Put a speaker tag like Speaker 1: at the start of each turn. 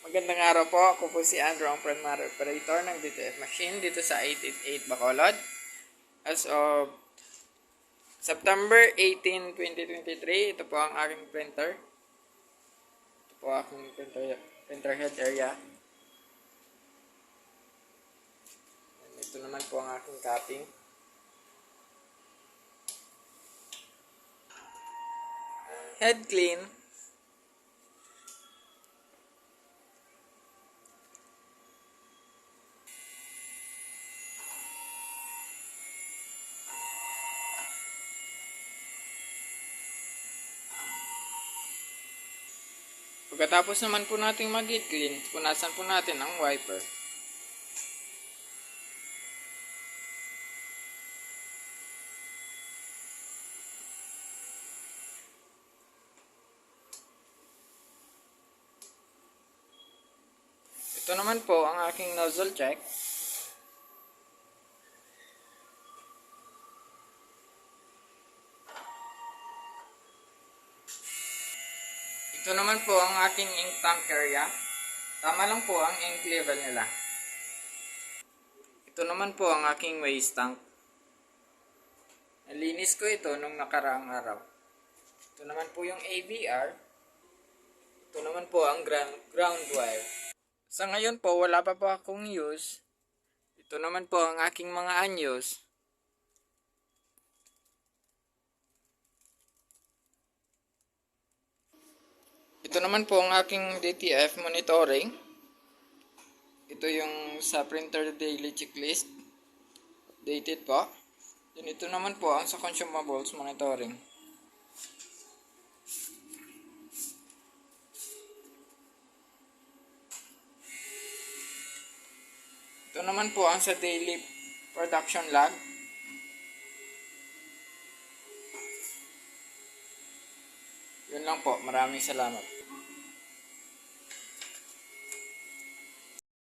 Speaker 1: Magandang araw po. Ako po si Andrew, ang primary operator ng DTF machine dito sa 888 Bacolod. As of September 18, 2023, ito po ang aking printer. Ito po aking printer head area. And ito naman po ang aking cutting. Head clean. Pagkatapos naman po nating mag-head clean, punasan po natin ang wiper. Ito naman po ang aking nozzle check. Ito naman po ang aking ink tank area. Tama lang po ang ink level nila. Ito naman po ang aking waste tank. Nalinis ko ito nung nakaraang araw. Ito naman po yung AVR. Ito naman po ang ground wire. Sa ngayon po, wala pa po akong use. Ito naman po ang aking mga anyos. Ito naman po ang aking DTF monitoring. Ito yung sa printer daily checklist. Updated po. Then ito naman po ang sa consumables monitoring. Ito naman po ang sa daily production log. Yun lang po. Maraming salamat.